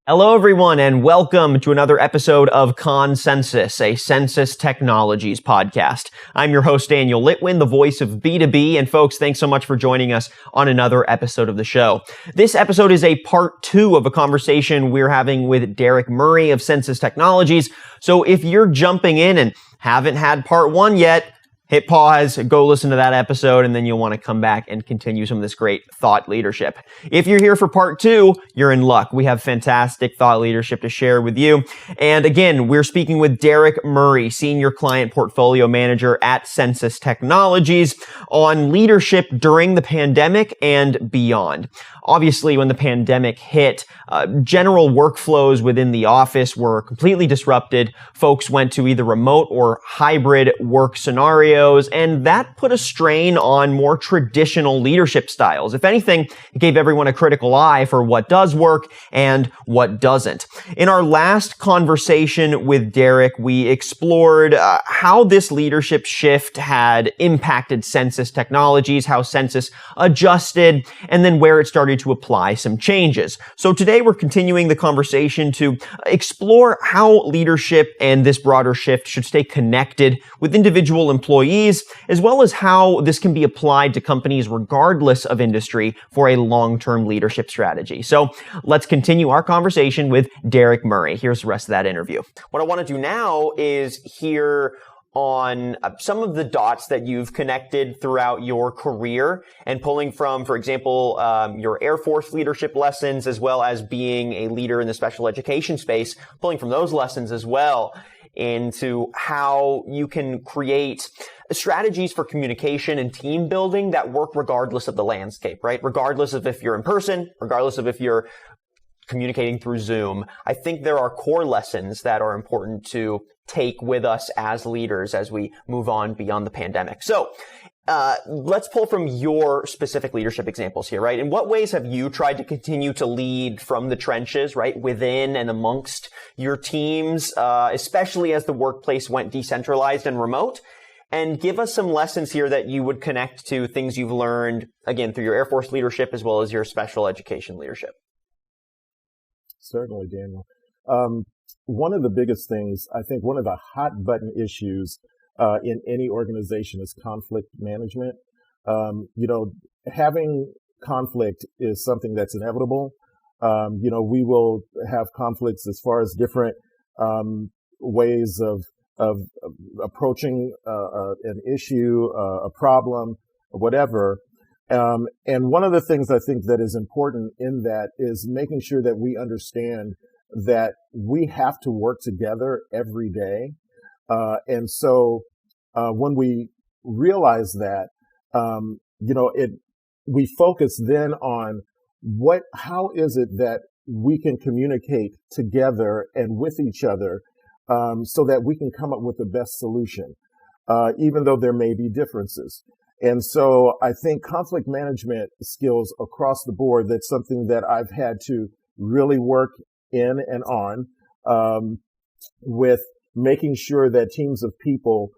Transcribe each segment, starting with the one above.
Hello, everyone, and welcome to another episode of ConCensis, a census technologies podcast. I'm your host, Daniel Litwin, the voice of B2B, and folks, thanks so much for joining us on another episode of the show. This episode is a part 2 of a conversation we're having with Derek Murray of Census Technologies, so if you're jumping in and haven't had part 1 yet, hit pause, go listen to that episode, and then you'll want to come back and continue some of this great thought leadership. If you're here for part 2, you're in luck. We have fantastic thought leadership to share with you. And again, we're speaking with Derek Murray, Senior Client Portfolio Manager at Census Technologies, on leadership during the pandemic and beyond. Obviously, when the pandemic hit, general workflows within the office were completely disrupted. Folks went to either remote or hybrid work scenarios, and that put a strain on more traditional leadership styles. If anything, it gave everyone a critical eye for what does work and what doesn't. In our last conversation with Derek, we explored how this leadership shift had impacted Census Technologies, how Census adjusted, and then where it started to apply some changes. So today we're continuing the conversation to explore how leadership and this broader shift should stay connected with individual employees, as well as how this can be applied to companies regardless of industry for a long-term leadership strategy. So let's continue our conversation with Derek Murray. Here's the rest of that interview. What I want to do now is hear on some of the dots that you've connected throughout your career and pulling from, for example, your Air Force leadership lessons, as well as being a leader in the special education space, pulling from those lessons as well into how you can create strategies for communication and team building that work regardless of the landscape, right? Regardless of if you're in person, regardless of if you're communicating through Zoom. I think there are core lessons that are important to take with us as leaders as we move on beyond the pandemic. So, let's pull from your specific leadership examples here, right? In what ways have you tried to continue to lead from the trenches, right? Within and amongst your teams, especially as the workplace went decentralized and remote? And give us some lessons here that you would connect to things you've learned, again, through your Air Force leadership as well as your special education leadership. Certainly, Daniel. One of the biggest things, I think one of the hot button issues in any organization is conflict management. Having conflict is something that's inevitable. We will have conflicts as far as different ways of approaching an issue, a problem, whatever. And one of the things I think that is important in that is making sure that we understand that we have to work together every day. And so when we realize that, we focus then on how is it that we can communicate together and with each other so that we can come up with the best solution, even though there may be differences. And so I think conflict management skills across the board, that's something that I've had to really work in and on, with making sure that teams of people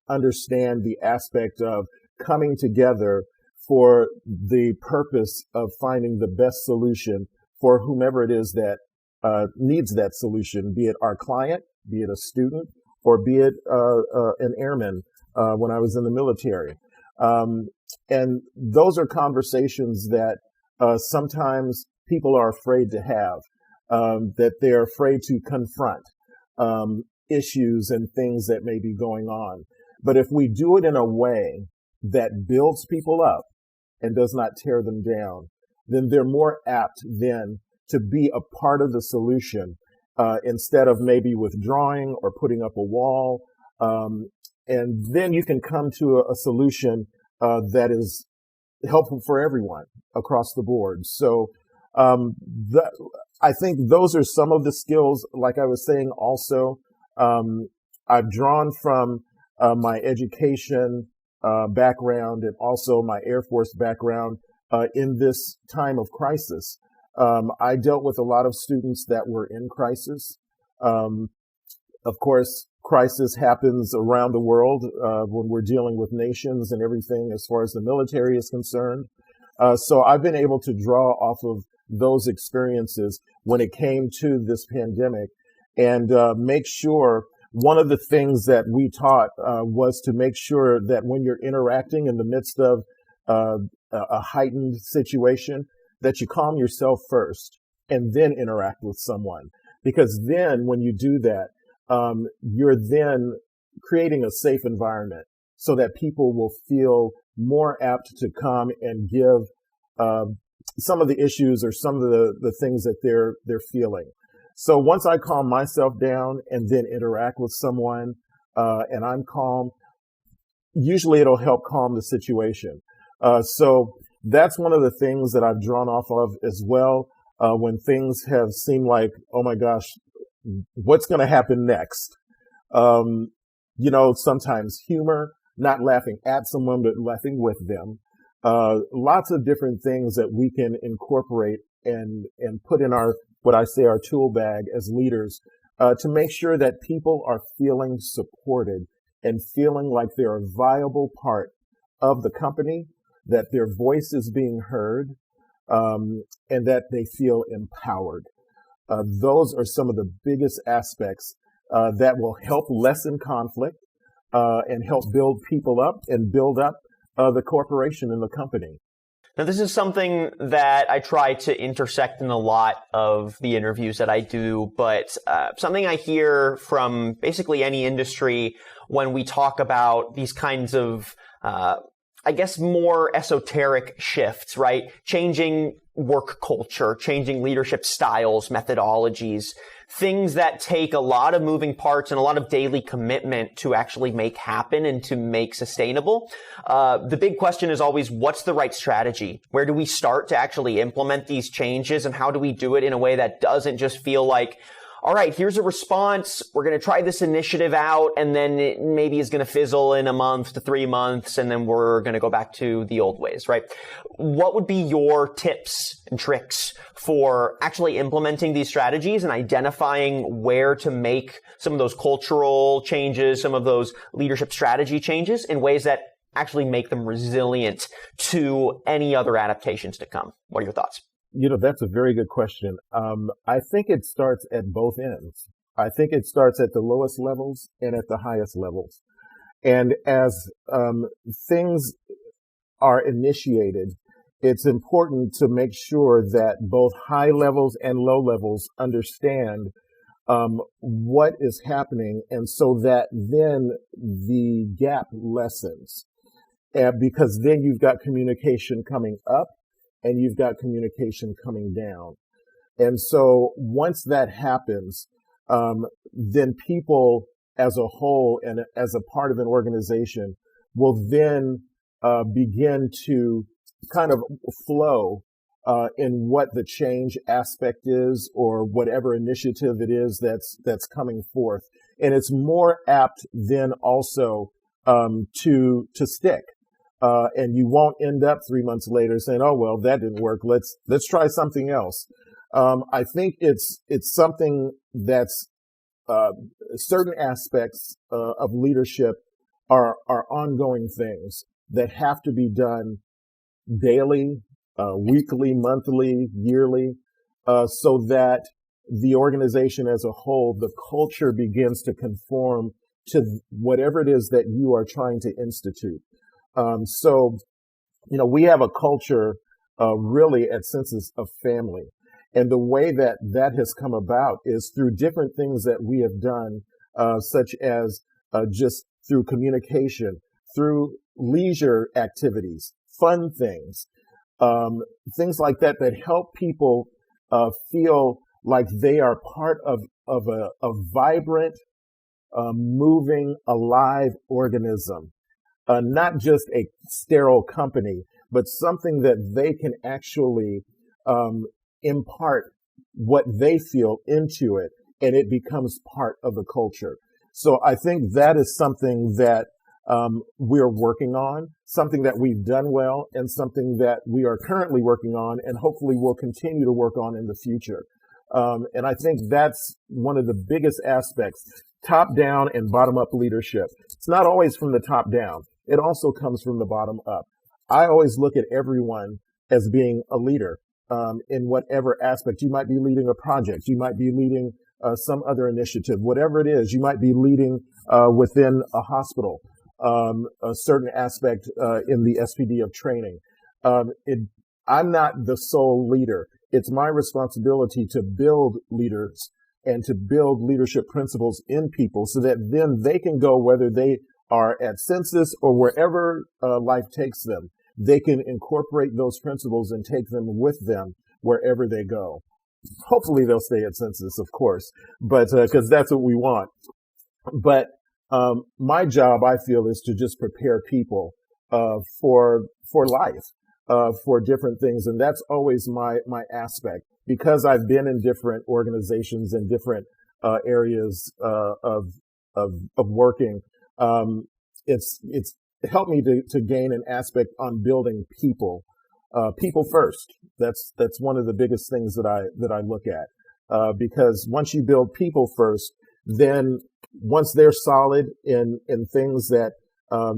understand the aspect of coming together for the purpose of finding the best solution for whomever it is that needs that solution, be it our client, be it a student, or be it an airman when I was in the military. And those are conversations that sometimes people are afraid to have, that they're afraid to confront issues and things that may be going on. But if we do it in a way that builds people up and does not tear them down, then they're more apt then to be a part of the solution instead of maybe withdrawing or putting up a wall. And then you can come to a solution that is helpful for everyone across the board. So I think those are some of the skills. Like I was saying also, I've drawn from my education background and also my Air Force background in this time of crisis. I dealt with a lot of students that were in crisis. Of course, crisis happens around the world when we're dealing with nations and everything as far as the military is concerned. So I've been able to draw off of those experiences when it came to this pandemic, and make sure one of the things that we taught was to make sure that when you're interacting in the midst of a heightened situation, that you calm yourself first and then interact with someone. Because then when you do that, you're then creating a safe environment so that people will feel more apt to come and give some of the issues or some of the things that they're feeling. So once I calm myself down and then interact with someone, and I'm calm, usually it'll help calm the situation. So that's one of the things that I've drawn off of as well. When things have seemed like, oh my gosh, what's going to happen next? Sometimes humor, not laughing at someone, but laughing with them. Lots of different things that we can incorporate and put in our tool bag as leaders, to make sure that people are feeling supported and feeling like they're a viable part of the company, that their voice is being heard, and that they feel empowered. Those are some of the biggest aspects that will help lessen conflict and help build people up and build up the corporation and the company. Now, this is something that I try to intersect in a lot of the interviews that I do, but something I hear from basically any industry when we talk about these kinds of, more esoteric shifts, right? Changing work culture, changing leadership styles, methodologies, things that take a lot of moving parts and a lot of daily commitment to actually make happen and to make sustainable. The big question is always, what's the right strategy? Where do we start to actually implement these changes, and how do we do it in a way that doesn't just feel like, all right, here's a response. We're going to try this initiative out, and then it maybe is going to fizzle in a month to 3 months, and then we're going to go back to the old ways, right? What would be your tips and tricks for actually implementing these strategies and identifying where to make some of those cultural changes, some of those leadership strategy changes in ways that actually make them resilient to any other adaptations to come? What are your thoughts? That's a very good question. I think it starts at both ends. I think it starts at the lowest levels and at the highest levels. And as things are initiated, it's important to make sure that both high levels and low levels understand what is happening, and so that then the gap lessens. Because then you've got communication coming up, and you've got communication coming down. And so once that happens, then people as a whole and as a part of an organization will then begin to kind of flow in what the change aspect is, or whatever initiative it is that's coming forth. And it's more apt then also to stick. And you won't end up 3 months later saying, "Oh well, that didn't work. Let's try something else." I think it's something that's certain aspects of leadership are ongoing things that have to be done daily, weekly, monthly, yearly, so that the organization as a whole, the culture begins to conform to whatever it is that you are trying to institute. We have a culture really at ConCensis of family. And the way that has come about is through different things that we have done, such as just through communication, through leisure activities, fun things, things like that help people feel like they are part of a vibrant, moving, alive organism. Not just a sterile company, but something that they can actually impart what they feel into it, and it becomes part of the culture. So I think that is something that we're working on, something that we've done well, and something that we are currently working on, and hopefully will continue to work on in the future. And I think that's one of the biggest aspects, top down and bottom up leadership. It's not always from the top down. It also comes from the bottom up. I always look at everyone as being a leader. in whatever aspect. You might be leading a project. You might be leading some other initiative, whatever it is. You might be leading within a hospital, a certain aspect in the SPD of training. I'm not the sole leader. It's my responsibility to build leaders and to build leadership principles in people so that then they can go, whether they are at ConCensis or wherever life takes them, they can incorporate those principles and take them with them wherever they go. Hopefully they'll stay at ConCensis, of course, but because that's what we want. But my job, I feel, is to just prepare people for life, for different things, and that's always my aspect. Because I've been in different organizations and different areas of working, it's helped me to gain an aspect on building people. People first. That's one of the biggest things that I look at. Because once you build people first, then once they're solid in things that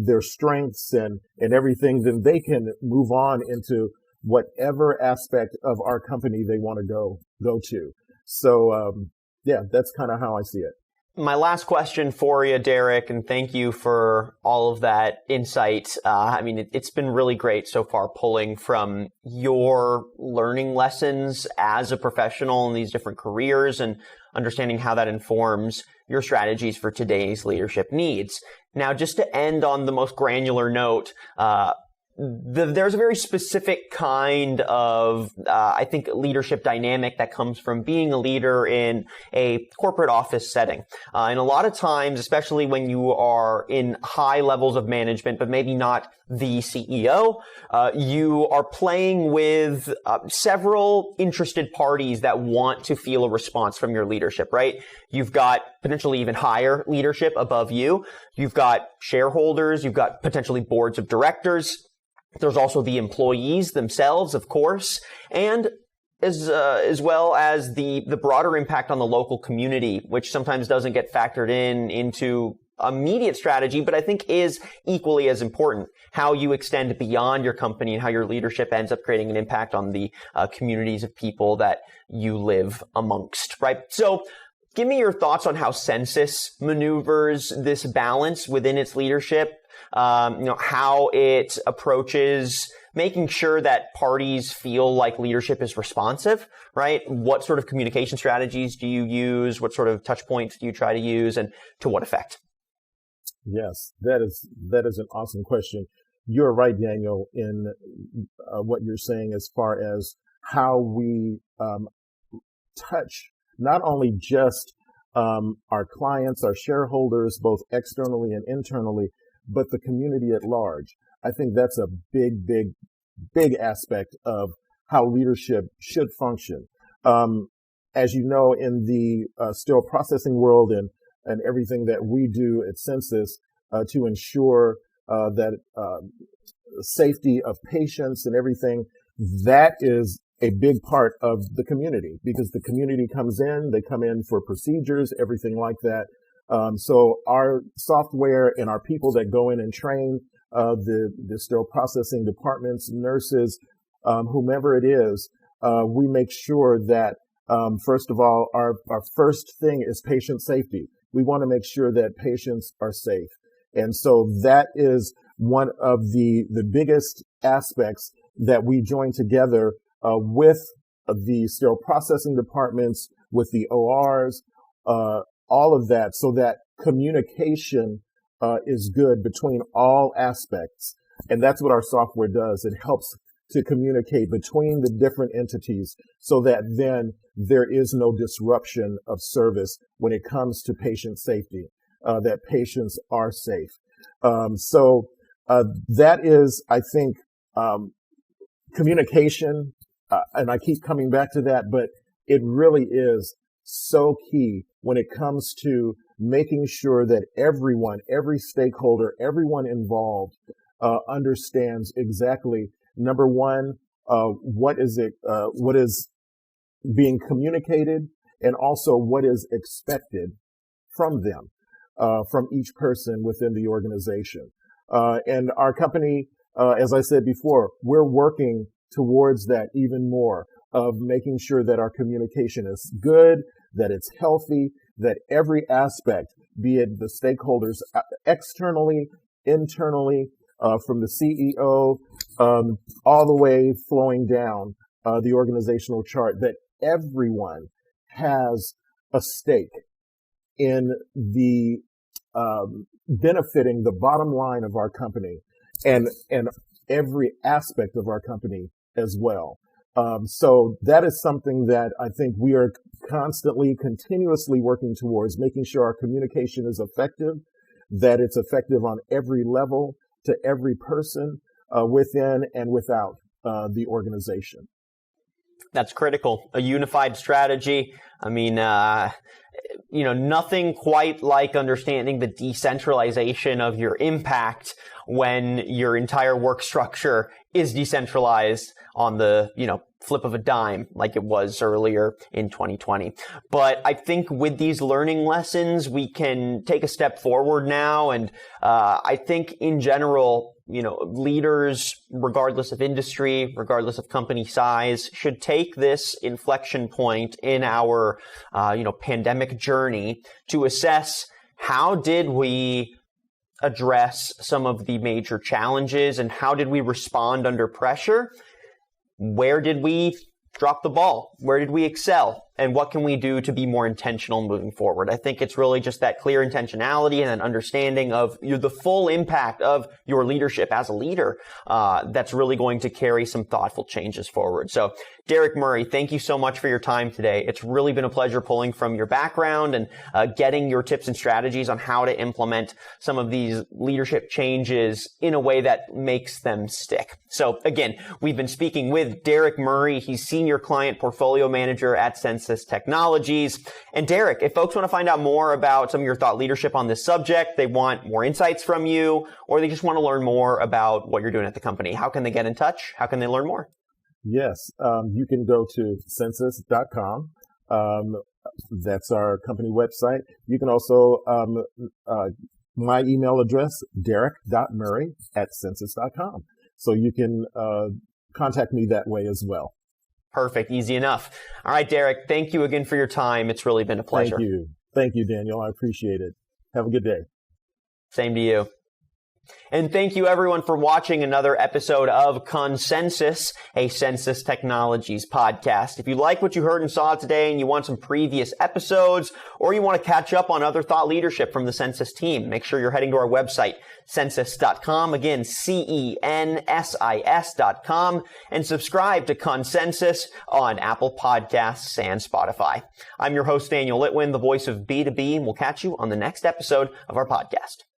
their strengths and everything, then they can move on into whatever aspect of our company they want to go to. So yeah, that's kind of how I see it. My last question for you, Derek, and thank you for all of that insight. I mean, it's been really great so far pulling from your learning lessons as a professional in these different careers and understanding how that informs your strategies for today's leadership needs. Now, just to end on the most granular note, there's a very specific kind of, I think, leadership dynamic that comes from being a leader in a corporate office setting. And a lot of times, especially when you are in high levels of management, but maybe not the CEO, you are playing with several interested parties that want to feel a response from your leadership, right? You've got potentially even higher leadership above you. You've got shareholders. You've got potentially boards of directors. There's also the employees themselves, of course, and as well as the broader impact on the local community, which sometimes doesn't get factored into immediate strategy, but I think is equally as important. How you extend beyond your company and how your leadership ends up creating an impact on the communities of people that you live amongst, right? So give me your thoughts on how ConCensis maneuvers this balance within its leadership. How it approaches making sure that parties feel like leadership is responsive, right? What sort of communication strategies do you use? What sort of touch points do you try to use, and to what effect? Yes, that is an awesome question. You're right, Daniel, in what you're saying as far as how we touch not only just our clients, our shareholders, both externally and internally, but the community at large. I think that's a big aspect of how leadership should function. As you know, in the still processing world and everything that we do at ConCensis to ensure that safety of patients and everything, that is a big part of the community, because the community comes in, they come in for procedures, everything like that. So our software and our people that go in and train the sterile processing departments, nurses, whomever it is, we make sure that, first of all, our first thing is patient safety. We want to make sure that patients are safe. And so that is one of the biggest aspects that we join together with the sterile processing departments, with the ORs, all of that, so that communication is good between all aspects. And that's what our software does. It helps to communicate between the different entities so that then there is no disruption of service when it comes to patient safety, that patients are safe. So that is, I think, communication, and I keep coming back to that, but it really is so key when it comes to making sure that everyone, every stakeholder, everyone involved understands exactly, number one, what is being communicated, and also what is expected from them, from each person within the organization. And our company, as I said before, we're working towards that even more. of making sure that our communication is good, that it's healthy, that every aspect, be it the stakeholders externally, internally, from the CEO, all the way flowing down the organizational chart, that everyone has a stake in the benefiting the bottom line of our company and every aspect of our company as well. So that is something that I think we are constantly, continuously working towards, making sure our communication is effective, that it's effective on every level to every person within and without the organization. That's critical. A unified strategy. I mean, nothing quite like understanding the decentralization of your impact when your entire work structure is decentralized on the, flip of a dime like it was earlier in 2020. But I think with these learning lessons, we can take a step forward now. And I think in general, leaders, regardless of industry, regardless of company size, should take this inflection point in our, pandemic journey to assess how did we address some of the major challenges and how did we respond under pressure? Where did we drop the ball? Where did we excel? And what can we do to be more intentional moving forward? I think it's really just that clear intentionality and an understanding of the full impact of your leadership as a leader that's really going to carry some thoughtful changes forward. So, Derek Murray, thank you so much for your time today. It's really been a pleasure pulling from your background and getting your tips and strategies on how to implement some of these leadership changes in a way that makes them stick. So again, we've been speaking with Derek Murray. He's Senior Client Portfolio Manager at ConCensis Technologies. And Derek, if folks want to find out more about some of your thought leadership on this subject, they want more insights from you, or they just want to learn more about what you're doing at the company, how can they get in touch? How can they learn more? Yes, you can go to ConCensis.com. That's our company website. You can also, my email address, derek.murray@census.com. So you can contact me that way as well. Perfect. Easy enough. All right, Derek, thank you again for your time. It's really been a pleasure. Thank you. Thank you, Daniel. I appreciate it. Have a good day. Same to you. And thank you everyone for watching another episode of ConCensis, a ConCensis Technologies podcast. If you like what you heard and saw today and you want some previous episodes, or you want to catch up on other thought leadership from the ConCensis team, make sure you're heading to our website, census.com. Again, CENSIS.com, and subscribe to ConCensis on Apple Podcasts and Spotify. I'm your host, Daniel Litwin, the voice of B2B, and we'll catch you on the next episode of our podcast.